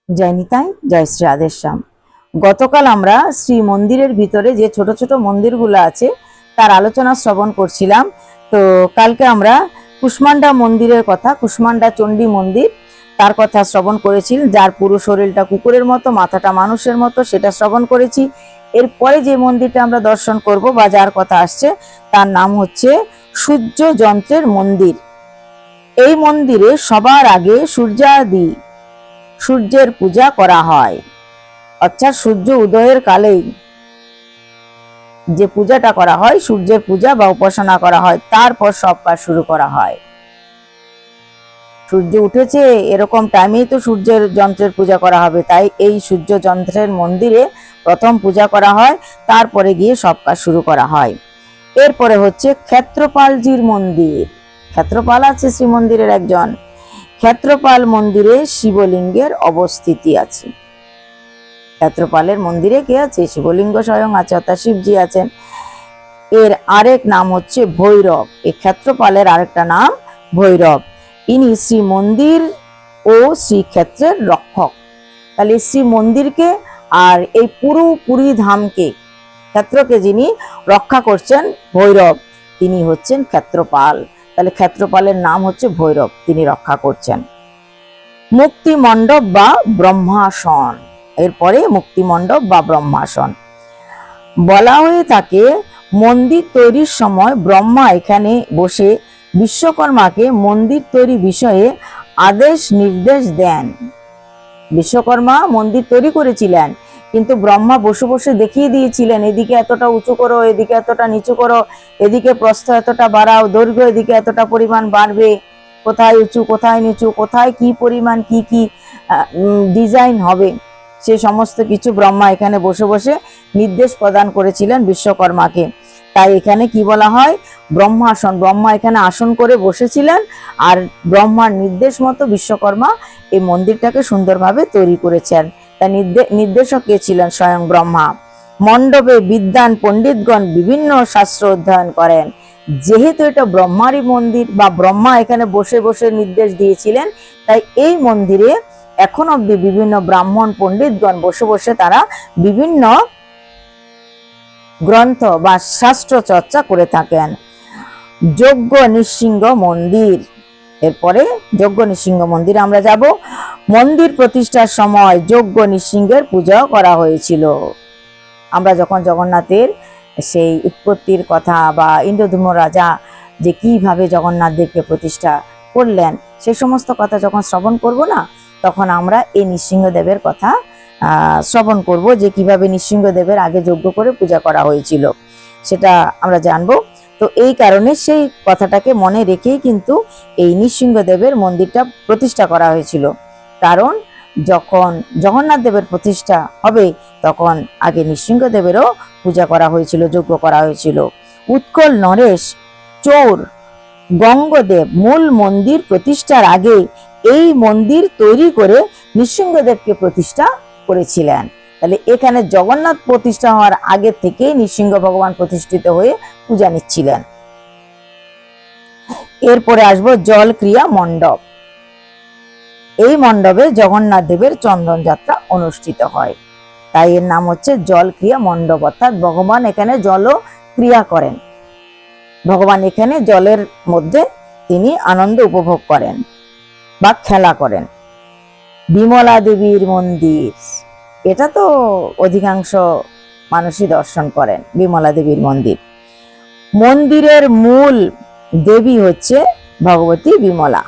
জয় নিতাই, জয় শ্রী রাধেশ্যাম। গতকাল আমরা শ্রী মন্দিরের ভিতরে যে ছোট ছোট মন্দিরগুলো আছে তার আলোচনা শ্রবণ করছিলাম। তো কালকে আমরা কুষ্মান্ডা মন্দিরের কথা, কুষ্মান্ডা চণ্ডী মন্দির, তার কথা শ্রবণ করেছি, যার পুরো শরীরটা কুকুরের মতো, মাথাটা মানুষের মতো, সেটা শ্রবণ করেছি। এরপরে যে মন্দিরটা আমরা দর্শন করব বা যার কথা আসছে তার নাম হচ্ছে সূর্য যন্ত্রের মন্দির। এই মন্দিরে সবার আগে সূর্যের পূজা করা হয়, অর্থাৎ সূর্য উদয়ের কালেই যে পূজাটা করা হয়, সূর্যের পূজা বা উপাসনা করা হয়, তারপর সব কাজ শুরু করা হয়। সূর্য উঠেছে এরকম টাইমেই তো সূর্যের যন্ত্রের পূজা করা হবে, তাই এই সূর্য যন্ত্রের মন্দিরে প্রথম পূজা করা হয়, তারপরে গিয়ে সব কাজ শুরু করা হয়। এরপরে হচ্ছে ক্ষেত্রপালজির মন্দির। ক্ষেত্রপাল আছে শ্রী মন্দিরের একজন। ক্ষেত্রপাল মন্দিরে শিবলিঙ্গের অবস্থিতি আছে। ক্ষেত্রপালের মন্দিরে কে আছে? শিবলিঙ্গ স্বয়ং আছে, অর্থাৎ শিবজি আছেন। এর আরেক নাম হচ্ছে ভৈরব। এই ক্ষেত্রপালের আরেকটা নাম ভৈরব। ইনি শ্রী মন্দির ও শ্রীক্ষেত্রের রক্ষক। তাহলে শ্রী মন্দিরকে আর এই পুরো পুরী ধামকে, ক্ষেত্রকে যিনি রক্ষা করছেন, ভৈরব, তিনি হচ্ছেন ক্ষেত্রপাল। তাহলে ক্ষেত্রপালের নাম হচ্ছে ভৈরব, তিনি রক্ষা করছেন। মুক্তি মণ্ডপ বা ব্রহ্মাসন। এরপরে মুক্তি মণ্ডপ বা ব্রহ্মাসন বলা হয়ে থাকে। মন্দির তৈরির সময় ব্রহ্মা এখানে বসে বিশ্বকর্মাকে মন্দির তৈরি বিষয়ে আদেশ নির্দেশ দেন। বিশ্বকর্মা মন্দির তৈরি করেছিলেন, কিন্তু ব্রহ্মা বসে বসে দেখিয়ে দিয়েছিলেন, এদিকে এতটা উঁচু করো, এদিকে এতটা নিচু করো, এদিকে প্রস্থ এতটা বাড়াও, দৈর্ঘ্য এদিকে এতটা পরিমাণ বাড়বে, কোথায় উঁচু কোথায় নিচু, কোথায় কি পরিমাণ কি কি ডিজাইন হবে, সে সমস্ত কিছু ব্রহ্মা এখানে বসে বসে নির্দেশ প্রদান করেছিলেন বিশ্বকর্মাকে। তাই এখানে কি বলা হয়? ব্রহ্মাসন। ব্রহ্মা এখানে আসন করে বসেছিলেন, আর ব্রহ্মার নির্দেশ মতো বিশ্বকর্মা এই মন্দিরটাকে সুন্দরভাবে তৈরি করেছেন। তা নির্দেশক কে ছিলেন? স্বয়ং ব্রহ্মা। মণ্ডপে বিদ্বান পণ্ডিতগণ বিভিন্ন শাস্ত্র অধ্যয়ন করেন। যেহেতু এটা ব্রহ্মারই মন্দির বা ব্রহ্মা এখানে বসে বসে নির্দেশ দিয়েছিলেন, তাই এই মন্দিরে এখন অব্দি বিভিন্ন ব্রাহ্মণ পণ্ডিতগণ বসে বসে তারা বিভিন্ন গ্রন্থ বা শাস্ত্র চর্চা করে থাকেন। যজ্ঞ নৃসিংহ মন্দির। এরপরে যজ্ঞ নৃসিংহ মন্দির আমরা যাব। মন্দির প্রতিষ্ঠার সময় যজ্ঞ নৃসিংহের পূজা করা হয়েছিল। আমরা যখন জগন্নাথের সেই উৎপত্তির কথা বা ইন্দ্রধূম্র রাজা যে কিভাবে জগন্নাথ দেবকে প্রতিষ্ঠা করলেন, সেই সমস্ত কথা যখন শ্রবণ করব না, তখন আমরা এই নৃসিংহদেবের কথা শ্রবণ করব, যে কিভাবে নৃসিংহদেবের আগে যজ্ঞ করে পূজা করা হয়েছিল, সেটা আমরা জানবো। তো এই কারণে সেই কথাটাকে মনে রেখেই কিন্তু এই নৃসিংহদেবের মন্দিরটা প্রতিষ্ঠা করা হয়েছিল। কারণ যখন জগন্নাথ দেবের প্রতিষ্ঠা হবে, তখন আগে নৃসিংহদেবেরও পূজা করা হয়েছিল, যজ্ঞ করা হয়েছিল। উৎকল নরেশ চোর গঙ্গদেব মূল মন্দির প্রতিষ্ঠার আগে এই মন্দির তৈরি করে নৃসিংহদেবকে প্রতিষ্ঠা করেছিলেন। তাহলে এখানে জগন্নাথ প্রতিষ্ঠা হওয়ার আগে থেকেই নৃসিংহ ভগবান প্রতিষ্ঠিত হয়ে পূজা নিচ্ছিলেন। এরপরে আসবো জল ক্রিয়া মণ্ডপ। এই মণ্ডপে জগন্নাথ দেবের চন্দন যাত্রা অনুষ্ঠিত হয়, তাই এর নাম হচ্ছে জল ক্রিয়া মণ্ডপ। অর্থাৎ ভগবান এখানে জল ক্রিয়া করেন, ভগবান এখানে জলের মধ্যে তিনি আনন্দ উপভোগ করেন বা খেলা করেন। বিমলা দেবীর মন্দির, এটা তো অধিকাংশ মানুষই দর্শন করেন। বিমলা দেবীর মন্দির, মন্দিরের মূল দেবী হচ্ছে ভগবতী বিমলা।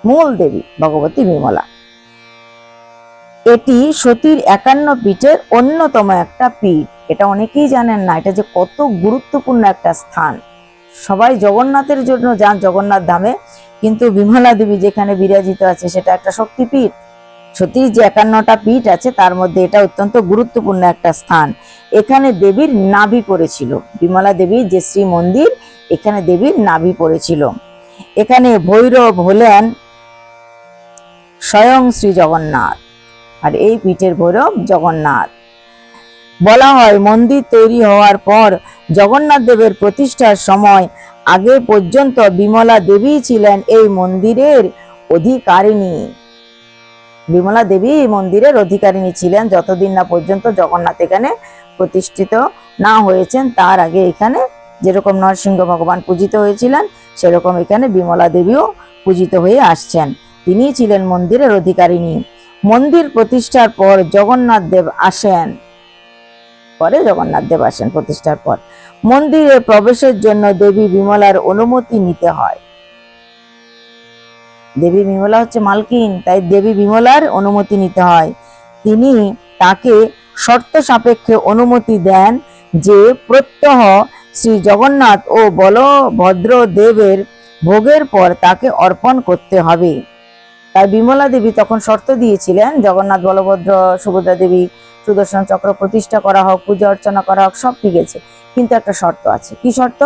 মূল দেবী ভগবতী বিমলা। এটি সতীর 51 পীঠের অন্যতম একটা পীঠ। এটা অনেকেই জানেন না, এটা যে কত গুরুত্বপূর্ণ একটা স্থান। সবাই জগন্নাথের জন্য যান জগন্নাথ ধামে, কিন্তু বিমলা দেবী যেখানে বিরাজিত আছে সেটা একটা শক্তিপীঠ। সতীর যে 51টা পীঠ আছে তার মধ্যে এটা অত্যন্ত গুরুত্বপূর্ণ একটা স্থান। এখানে দেবীর নাভি পড়েছিল। বিমলা দেবীর যে শ্রী মন্দির, এখানে দেবীর নাভি পড়েছিল। এখানে ভৈরব হলেন স্বয়ং শ্রী জগন্নাথ, আর এই পীঠের ভৈরব জগন্নাথ। বলা হয় মন্দির তৈরি হওয়ার পর জগন্নাথ দেবের প্রতিষ্ঠার সময় আগে পর্যন্ত বিমলা দেবী ছিলেন এই মন্দিরের অধিকারিণী। বিমলা দেবী এই মন্দিরের অধিকারিণী ছিলেন যতদিন না পর্যন্ত জগন্নাথ এখানে প্রতিষ্ঠিত না হয়েছেন। তার আগে এখানে যেরকম নরসিংহ ভগবান পূজিত হয়েছিলেন, সেরকম এখানে বিমলা দেবীও পূজিত হয়ে আসছেন। তিনি ছিলেন মন্দিরের অধিকারিণী। মন্দির প্রতিষ্ঠার পর জগন্নাথ দেব আসেন প্রতিষ্ঠার পর মন্দিরে প্রবেশের জন্য দেবী বিমলার অনুমতি নিতে হয়। দেবী বিমলা হচ্ছে মালকিন, তাই দেবী বিমলার অনুমতি নিতে হয়। তিনি তাকে শর্ত সাপেক্ষে অনুমতি দেন যে প্রত্যহ শ্রী জগন্নাথ ও বলভদ্র দেবের ভোগের পর তাকে অর্পণ করতে হবে। তাই বিমলা দেবী তখন শর্ত দিয়েছিলেন, জগন্নাথ, বলভদ্র, সুভদ্রা দেবী, সুদর্শন চক্র প্রতিষ্ঠা করা হোক, পূজা অর্চনা করা হোক, সব ঠিক আছে, কিন্তু একটা শর্ত আছে। কি শর্ত?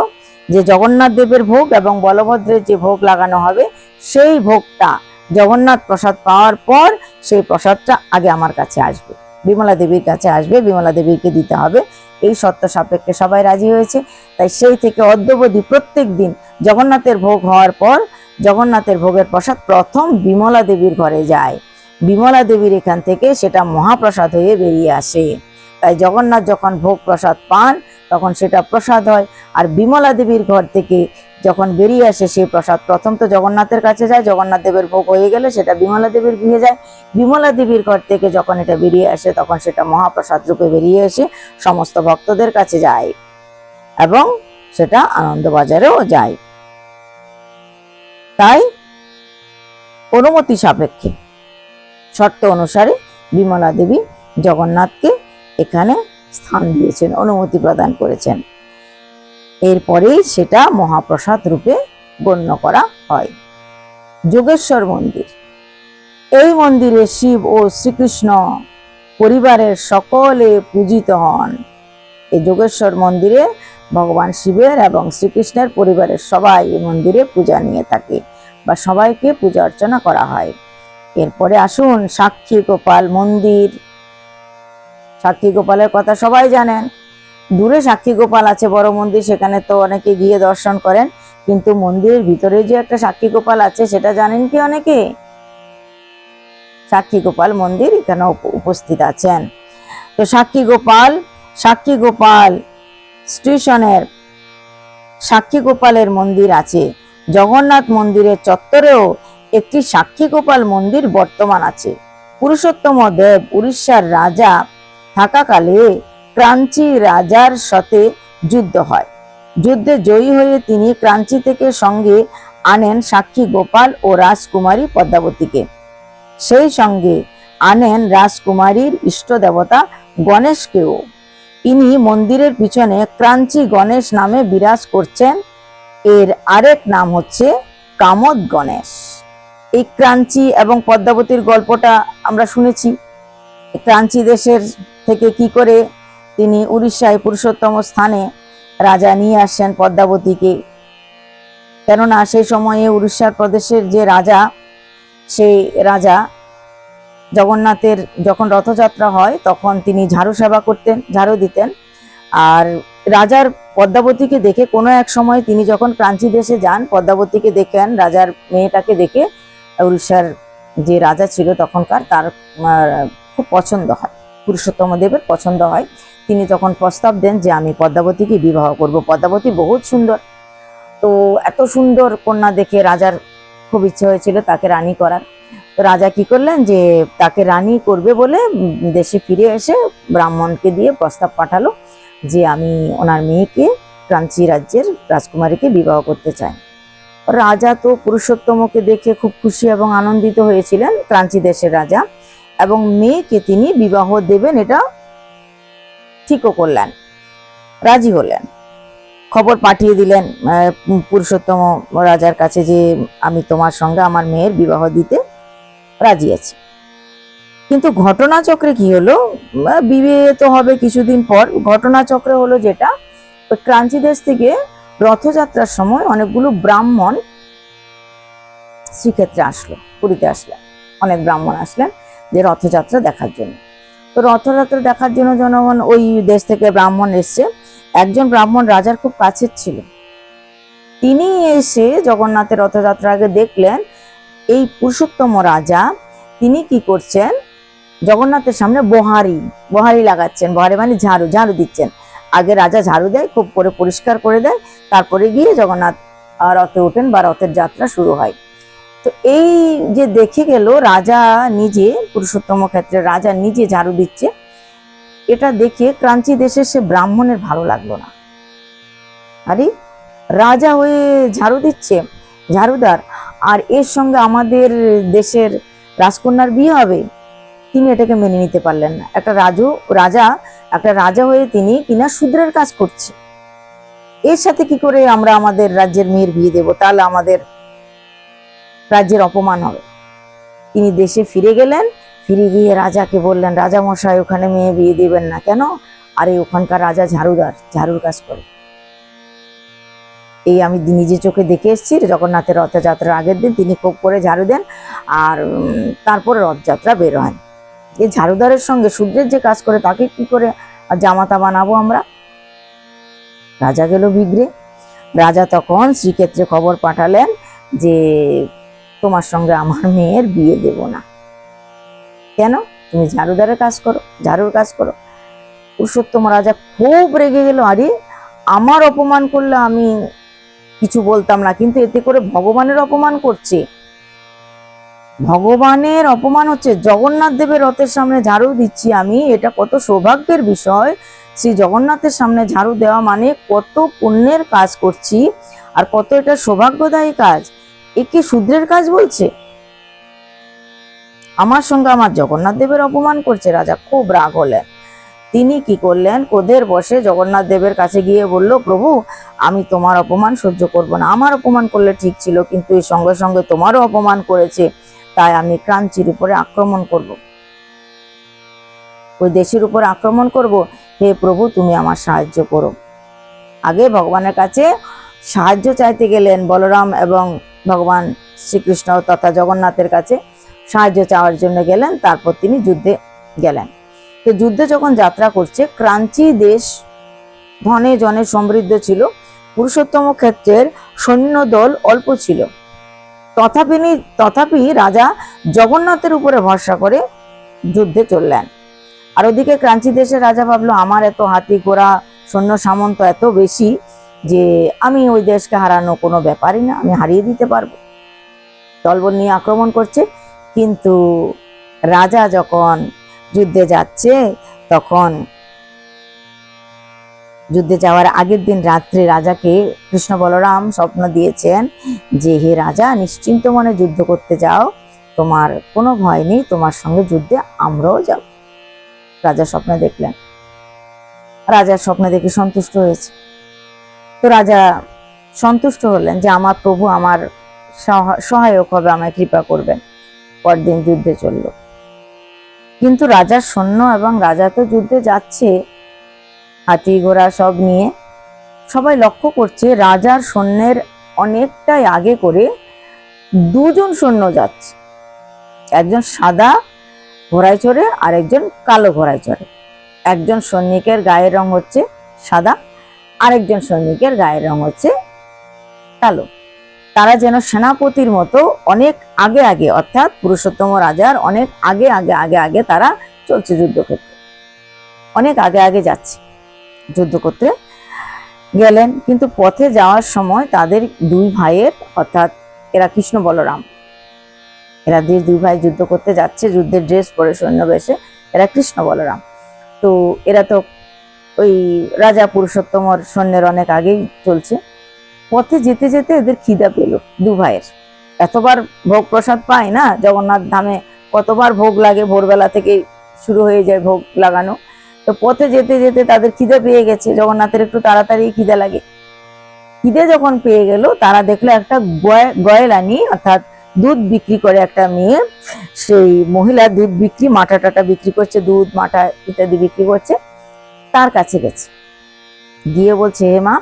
যে জগন্নাথ দেবের ভোগ এবং বলভদ্রের যে ভোগ লাগানো হবে, সেই ভোগটা জগন্নাথ প্রসাদ পাওয়ার পর সেই প্রসাদটা আগে আমার কাছে আসবে, বিমলা দেবীর কাছে আসবে, বিমলা দেবীকে দিতে হবে। এই শর্ত সাপেক্ষে সবাই রাজি হয়েছে। তাই সেই থেকে অদ্যাবধি প্রত্যেক দিন জগন্নাথের ভোগ হওয়ার পর জগন্নাথের ভোগের প্রসাদ প্রথম বিমলা দেবীর ঘরে যায়। বিমলা দেবীর এখান থেকে সেটা মহাপ্রসাদ হয়ে বেরিয়ে আসে। তাই জগন্নাথ যখন ভোগ প্রসাদ পান তখন সেটা প্রসাদ হয়। আর বিমলা দেবীর ঘর থেকে যখন বেরিয়ে আসে সেই প্রসাদ প্রথম তো জগন্নাথের কাছে যায়, জগন্নাথ দেবের ভোগ হয়ে গেলে সেটা বিমলা দেবীর গৃহে যায়। বিমলা দেবীর ঘর থেকে যখন এটা বেরিয়ে আসে তখন সেটা মহাপ্রসাদ রূপে বেরিয়ে এসে সমস্ত ভক্তদের কাছে যায় এবং সেটা আনন্দবাজারেও যায়। তাই অনুমতি সাপেক্ষে শর্ত অনুসারে বিমলা দেবী জগন্নাথকে এখানে স্থান দিয়েছেন, অনুমতি প্রদান করেছেন। এরপরেই সেটা মহাপ্রসাদ রূপে গণ্য করা হয়। যোগেশ্বর মন্দির। এই মন্দিরে শিব ও শ্রীকৃষ্ণ পরিবারের সকলে পূজিত হন। এই যোগেশ্বর মন্দিরে ভগবান শিবের এবং শ্রীকৃষ্ণের পরিবারের সবাই এই মন্দিরে পূজা নিয়ে থাকে বা সবাইকে পূজা অর্চনা করা হয়। এরপরে আসুন সাক্ষী গোপাল মন্দির। সাক্ষী গোপালের কথা সবাই জানেন। দূরে সাক্ষী গোপাল আছে বড় মন্দির, সেখানে তো অনেকে গিয়ে দর্শন করেন, কিন্তু মন্দিরের ভিতরে যে একটা সাক্ষী গোপাল আছে সেটা জানেন কি অনেকে? সাক্ষী গোপাল মন্দির এখানে উপস্থিত আছেন। তো সাক্ষী গোপাল স্টেশনের সাক্ষী গোপালের মন্দির আছে। জগন্নাথ মন্দিরের চত্বরেও একটি সাক্ষী গোপাল মন্দির বর্তমান আছে। পুরুষোত্তম দেব উড়িষ্যার রাজা থাকাকালে ক্রাঞ্চি রাজার সাথে যুদ্ধ হয়। যুদ্ধে জয়ী হয়ে তিনি ক্রাঞ্চি থেকে সঙ্গে আনেন সাক্ষী গোপাল ও রাজকুমারী পদ্মাবতীকে। সেই সঙ্গে আনেন রাজকুমারীর ইষ্ট দেবতা গণেশকেও। ইনি মন্দিরের পিছনে ক্রাঞ্চি গণেশ নামে বিরাজ করছেন। এর আরেক নাম হচ্ছে কামদ গণেশ। এই ক্রাঞ্চি এবং পদ্মাবতীর গল্পটা আমরা শুনেছি। ক্রাঞ্চি দেশের থেকে কি করে তিনি উড়িষ্যায় পুরুষোত্তম স্থানে রাজা নিয়ে আসেন পদ্মাবতীকে। কেননা সেই সময়ে উড়িষ্যার প্রদেশের যে রাজা, সেই রাজা জগন্নাথের যখন রথযাত্রা হয় তখন তিনি ঝাড়ু সেবা করতেন, ঝাড়ু দিতেন। আর রাজার পদ্মাবতীকে দেখে কোনো এক সময় তিনি যখন ক্রাঞ্চি দেশে যান, পদ্মাবতীকে দেখেন, রাজার মেয়েটাকে দেখে উড়িষ্যার যে রাজা ছিল তখনকার, তার খুব পছন্দ হয়, পুরুষোত্তম দেবের পছন্দ হয়। তিনি তখন প্রস্তাব দেন যে আমি পদ্মাবতীকে বিবাহ করব। পদ্মাবতী বহুত সুন্দর, তো এত সুন্দর কন্যা দেখে রাজার খুব ইচ্ছে হয়েছিল তাকে রানী করার। তো রাজা কি করলেন যে তাকে রানী করবে বলে দেশে ফিরে এসে ব্রাহ্মণকে দিয়ে প্রস্তাব পাঠালো যে আমি ওনার মেয়েকে ক্রাঞ্চি রাজ্যের রাজকুমারীকে বিবাহ করতে চাই। রাজা তো পুরুষোত্তমকে দেখে খুব খুশি এবং আনন্দিত হয়েছিলেন, ক্রাঞ্চি দেশের রাজা, এবং মেয়েকে তিনি বিবাহ দেবেন এটা ঠিকও করলেন, রাজি হলেন। খবর পাঠিয়ে দিলেন পুরুষোত্তম রাজার কাছে যে আমি তোমার সঙ্গে আমার মেয়ের বিবাহ দিতে রাজি আছি। কিন্তু ঘটনাচক্রে কি হলো, বিয়ে তো হবে কিছুদিন পর, ঘটনাচক্রে হলো যেটা, ক্রাঞ্চি দেশ থেকে রথযাত্রার সময় অনেকগুলো ব্রাহ্মণ শ্রীক্ষেত্রে আসলো, পুরীতে আসলেন, অনেক ব্রাহ্মণ আসলেন যে রথযাত্রা দেখার জন্য। তো রথযাত্রা দেখার জন্য জনগণ, ওই দেশ থেকে ব্রাহ্মণ এসছে। একজন ব্রাহ্মণ রাজার খুব কাছের ছিল, তিনি এসে জগন্নাথের রথযাত্রা আগে দেখলেন এই পুরুষোত্তম রাজা তিনি কি করছেন, জগন্নাথের সামনে বহারি লাগাচ্ছেন। বহারি মানে ঝাড়ু দিচ্ছেন। আগে রাজা ঝাড়ু দেয়, খুব করে পরিষ্কার করে দেয়, তারপরে গিয়ে জগন্নাথ রথে ওঠেন বা রথের যাত্রা শুরু হয়। তো এই যে দেখে গেল রাজা নিজে, পুরুষোত্তম ক্ষেত্রে রাজা নিজে ঝাড়ু দিচ্ছে, এটা দেখে ক্রাঞ্চি দেশের সে ব্রাহ্মণের ভালো লাগলো না। আরে রাজা হয়ে ঝাড়ু দিচ্ছে, ঝাড়ুদার, আর এর সঙ্গে আমাদের দেশের রাজকন্যার বিয়ে হবে। তিনি এটাকে মেনে নিতে পারলেন না। একটা রাজা হয়ে তিনি কিনা শূদ্রের কাজ করছে, এর সাথে কি করে আমরা আমাদের রাজ্যের মেয়ের বিয়ে দেব? তাহলে আমাদের রাজ্যের অপমান হবে। তিনি দেশে ফিরে গেলেন। ফিরে গিয়ে রাজাকে বললেন, রাজা মশাই, ওখানে মেয়ে বিয়ে দেবেন না কেন? আরে ওখানকার রাজা ঝাড়ুর কাজ করে। এই আমি নিজে চোখে দেখে এসেছি। জগন্নাথের রথযাত্রার আগের দিন তিনি খুব করে ঝাড়ু দেন, আর তারপরে রথযাত্রা বের হয়। এই ঝাড়ুদারের সঙ্গে শূদ্রের যে কাজ করে তাকে কি করে জামাতা বানাবো আমরা? রাজা গেল বিগ্রে। রাজা তখন শ্রীক্ষেত্রে খবর পাঠালেন যে তোমার সঙ্গে আমার মেয়ের বিয়ে দেব না। কেন? তুমি ঝাড়ুর কাজ করো। পুরুষোত্তম রাজা খুব রেগে গেল। আরে আমার অপমান করলে আমি কিছু বলতাম না, কিন্তু এতে করে ভগবানের অপমান করছে। ভগবানের অপমান হচ্ছে। জগন্নাথ দেবের রথের সামনে ঝাড়ু দিচ্ছি আমি, এটা কত সৌভাগ্যের বিষয়। শ্রী জগন্নাথের সামনে ঝাড়ু দেওয়া মানে কত পুণ্যের কাজ করছি, আর কত এটা সৌভাগ্যদায়ী কাজ। একে শূদ্রের কাজ বলছে? আমার সঙ্গে আমার জগন্নাথ দেবের অপমান করছে। রাজা খুব রাগ হলেন। তিনি কি করলেন, ক্রোধের বশে জগন্নাথ দেবের কাছে গিয়ে বলল, প্রভু, আমি তোমার অপমান সহ্য করব না। আমার অপমান করলে ঠিক ছিল, কিন্তু এর সঙ্গে সঙ্গে তোমারও অপমান করেছে, তাই আমি ক্রাঞ্চির উপরে আক্রমণ করব, ওই দেশের উপর আক্রমণ করব। হে প্রভু, তুমি আমার সাহায্য করো। আগে ভগবানের কাছে সাহায্য চাইতে গেলেন বলরাম এবং ভগবান শ্রীকৃষ্ণ তথা জগন্নাথের কাছে সাহায্য চাওয়ার জন্য গেলেন। তারপর তিনি যুদ্ধে গেলেন। তো যুদ্ধে যখন যাত্রা করছে, ক্রাঞ্চি দেশ ধনে জনে সমৃদ্ধ ছিল। পুরুষোত্তম ক্ষেত্রের সৈন্যদল অল্প ছিল। তথাপি রাজা জগন্নাথের উপরে ভরসা করে যুদ্ধে চললেন। আর ওদিকে ক্রাঞ্চি দেশের রাজা ভাবলো, আমার এত হাতি ঘোড়া সৈন্য সামন্ত এত বেশি যে আমি ওই দেশকে হারানো কোনো ব্যাপারই না, আমি হারিয়ে দিতে পারবো। দলবল নিয়ে আক্রমণ করছে। কিন্তু রাজা যখন যুদ্ধে যাচ্ছে, তখন যুদ্ধে যাওয়ার আগের দিন রাত্রে রাজাকে কৃষ্ণ বলরাম স্বপ্ন দিয়েছেন যে, হে রাজা, নিশ্চিন্ত মনে যুদ্ধ করতে যাও, তোমার কোনো ভয় নেই, তোমার সঙ্গে যুদ্ধে আমরাও যাব। রাজা স্বপ্নে দেখলেন। রাজার স্বপ্নে দেখে সন্তুষ্ট হয়েছে। তো রাজা সন্তুষ্ট হলেন যে আমার প্রভু আমার সহায়ক হবে, আমায় কৃপা করবেন। পরদিন যুদ্ধে চলল। কিন্তু রাজার সৈন্য এবং রাজা তো যুদ্ধে যাচ্ছে হাতি ঘোড়া সব নিয়ে। সবাই লক্ষ্য করছে রাজার সৈন্যের অনেকটাই আগে করে দুজন সৈন্য যাচ্ছে, একজন সাদা ঘোড়ায় চড়ে আর একজন কালো ঘোড়ায় চড়ে। একজন সৈনিকের গায়ের রং হচ্ছে সাদা, আরেকজন সৈনিকের গায়ের রং হচ্ছে কালো। তারা যেন সেনাপতির মতো অনেক আগে আগে, অর্থাৎ পুরুষোত্তম রাজার অনেক আগে আগে আগে আগে তারা চলছে যুদ্ধক্ষেত্রে, অনেক আগে আগে যাচ্ছে। যুদ্ধ করতে গেলেন, কিন্তু পথে যাওয়ার সময় তাদের দুই ভাইয়ের, অর্থাৎ এরা কৃষ্ণ বলরাম, এরা দুই ভাই যুদ্ধ করতে যাচ্ছে, যুদ্ধের ড্রেস পরে সৈন্য বেশে, এরা কৃষ্ণ বলরাম। তো এরা তো ওই রাজা পুরুষোত্তমর সৈন্যের অনেক আগেই চলছে। পথে যেতে যেতে এদের খিদা পেল দু ভাইয়ের। এতবার ভোগ প্রসাদ পায় না জগন্নাথ ধামে, কতবার ভোগ লাগে, ভোরবেলা থেকে শুরু হয়ে যায় ভোগ লাগানো। তো পথে যেতে যেতে তাদের খিদে পেয়ে গেছে। জগন্নাথের একটু তাড়াতাড়ি খিদে লাগে। খিদে যখন পেয়ে গেল, তারা দেখলো একটা গয়েলানি, অর্থাৎ দুধ বিক্রি করে একটা মেয়ে, সেই মহিলা দুধ বিক্রি, মাঠা টাটা বিক্রি করছে, দুধ মাঠা ইত্যাদি বিক্রি করছে। তার কাছে গেছে, গিয়ে বলছে, হে মা,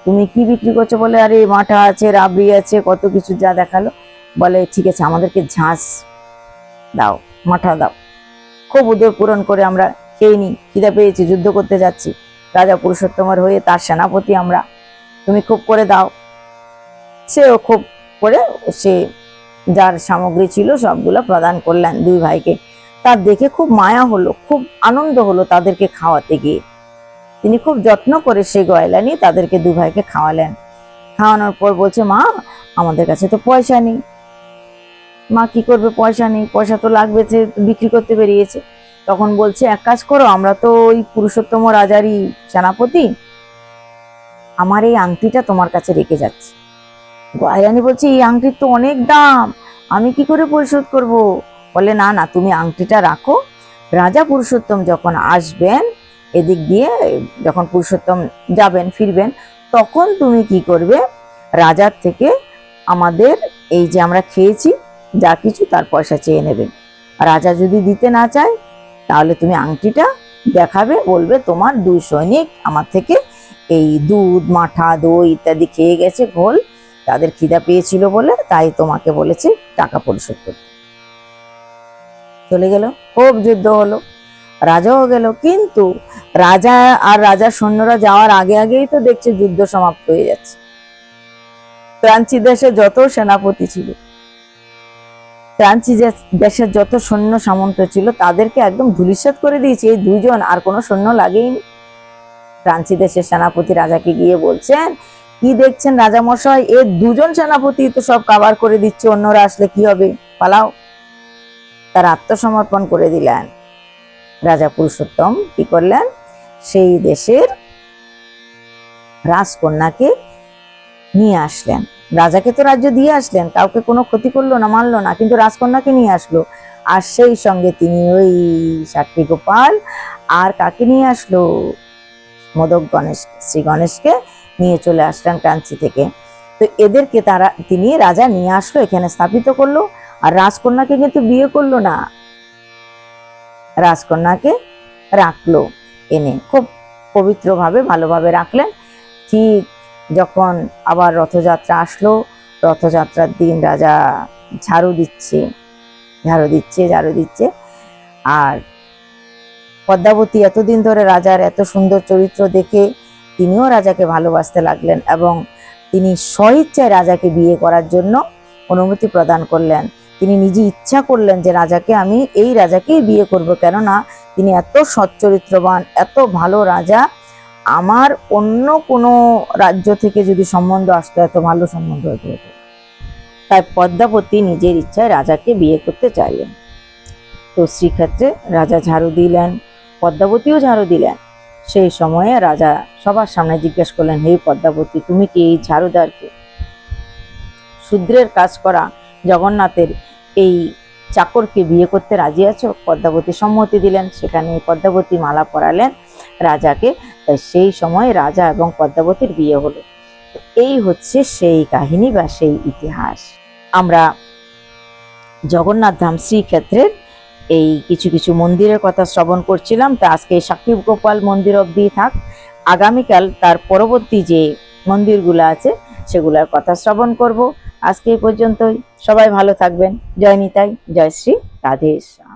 তুমি কি বিক্রি করছো? বলে, আরে মাঠা আছে, রাবড়ি আছে, কত কিছু যা দেখালো। বলে, ঠিক আছে, আমাদেরকে ঝাঁস দাও, মাঠা দাও, খুব উদর পূরণ করে আমরা খেয়ে নি, খিদে পেয়েছি, যুদ্ধ করতে যাচ্ছি, রাজা পুরুষোত্তমের হয়ে, তার সেনাপতি আমরা, তুমি খুব করে দাও। সেও খুব করে সে যার সামগ্রী ছিল সবগুলো প্রদান করলেন দুই ভাইকে। তার দেখে খুব মায়া হলো, খুব আনন্দ হলো তাদেরকে খাওয়াতে গিয়ে। তিনি খুব যত্ন করে সেই গয়লা নিয়ে তাদেরকে দুই ভাইকে খাওয়ালেন। খাওয়ানোর পর বলছে, মা আমাদের কাছে তো পয়সা নেই। মা কি করবে, পয়সা নেই, পয়সা তো লাগবে, যে বিক্রি করতে বেরিয়েছে। তখন বলছে, এক কাজ করো, আমরা তো ওই পুরুষোত্তম রাজারই সেনাপতি, আমার এই আংটিটা তোমার কাছে রেখে যাচ্ছি। গয়রানী বলছে, এই আংটির তো অনেক দাম, আমি কি করে পরিশোধ করব? বলে, না না, তুমি আংটিটা রাখো, রাজা পুরুষোত্তম যখন আসবেন এদিক দিয়ে, যখন পুরুষোত্তম যাবেন ফিরবেন, তখন তুমি কি করবে, রাজার থেকে আমাদের এই যে আমরা খেয়েছি যা কিছু তার পয়সা চেয়ে নেবে। রাজা যদি দিতে না চায় তাহলে তুমি আংটিটা দেখাবে, বলবে তোমার দুই সৈনিক আমার থেকে এই দুধ, মাঠা, দই ইত্যাদি খেয়ে গেছে ঘোল, তাদের খিদা পেয়েছিল বলে তাই তোমাকে বলেছে টাকা পরিশোধ করতে। চলে গেল, খুব যুদ্ধ হলো, রাজাও গেল। কিন্তু রাজা আর রাজার সৈন্যরা যাওয়ার আগে আগেই তো দেখছে যুদ্ধ সমাপ্ত হয়ে যাচ্ছে। ক্রাঞ্চি দেশে যত সেনাপতি ছিল, ক্রাঞ্চি দেশের যত সৈন্য সামন্ত ছিল, তাদেরকে একদম ধূলিসাৎ করে দিয়েছে। এই দুইজন, আর কোনো সৈন্য লাগেইনি। ক্রাঞ্চি দেশের সেনাপতি রাজাকে গিয়ে বলছেন, কি দেখছেন রাজা মশাই, এর দুজন সেনাপতি তো সব কাভার করে দিচ্ছে, অন্যরা আসলে কি হবে, পালাও। তার আত্মসমর্পণ করে দিলেন। রাজা পুরুষোত্তম কি করলেন, সেই দেশের রাজকন্যাকে নিয়ে আসলেন। রাজাকে তো রাজ্য দিয়ে আসলেন, কাউকে কোনো ক্ষতি করলো না, মানলো না, কিন্তু রাজকন্যাকে নিয়ে আসলো। আর সেই সঙ্গে তিনি ওই সাক্ষী গোপাল আর কাকে নিয়ে আসলো, মোদক গণেশ, শ্রী গণেশকে নিয়ে চলে আসলেন কাঞ্চি থেকে। তো এদেরকে তিনি রাজা নিয়ে আসলো, এখানে স্থাপিত করলো। আর রাজকন্যাকে কিন্তু বিয়ে করলো না, রাজকন্যাকে রাখলো এনে, খুব পবিত্রভাবে ভালোভাবে রাখলেন। ঠিক যখন আবার রথযাত্রা আসলো, রথযাত্রার দিন রাজা ঝাড়ু দিচ্ছে। আর পদ্মাবতী এতদিন ধরে রাজার এত সুন্দর চরিত্র দেখে তিনিও রাজাকে ভালোবাসতে লাগলেন এবং তিনি স্বইচ্ছায় রাজাকে বিয়ে করার জন্য অনুমতি প্রদান করলেন। তিনি নিজে ইচ্ছা করলেন যে আমি এই রাজাকেই বিয়ে করব, কেননা তিনি এত সচ্চরিত্রবান, এত ভালো রাজা, আমার অন্য কোনো রাজ্য থেকে যদি সম্বন্ধ আসতো এত ভালো সম্বন্ধ হতো। তাই পদ্মাবতী নিজের ইচ্ছায় রাজাকে বিয়ে করতে চাইলেন। তো শ্রীক্ষেত্রে রাজা ঝাড়ু দিলেন, পদ্মাবতীও ঝাড়ু দিলেন। সেই সময়ে রাজা সবার সামনে জিজ্ঞেস করলেন, হে পদ্মাবতী, তুমি কি এই ঝাড়ুদারকে, শূদ্রের কাজ করা জগন্নাথের এই চাকরকে বিয়ে করতে রাজি আছো? পদ্মাবতী সম্মতি দিলেন। সেখানে পদ্মাবতী মালা পরালেন রাজাকে। তাই সেই সময় রাজা এবং পদ্মাবতীর বিয়ে হলো। এই হচ্ছে সেই কাহিনী বা সেই ইতিহাস। আমরা জগন্নাথ ধাম শ্রীক্ষেত্রের এই কিছু কিছু মন্দিরের কথা শ্রবণ করছিলাম। তা আজকে সাক্ষী গোপাল মন্দির অবধি থাক, আগামীকাল তার পরবর্তী যে মন্দিরগুলো আছে সেগুলোর কথা শ্রবণ করব। আজকে এই পর্যন্তই, সবাই ভালো থাকবেন। জয় নিতাই, জয় শ্রী রাধেশ্যাম।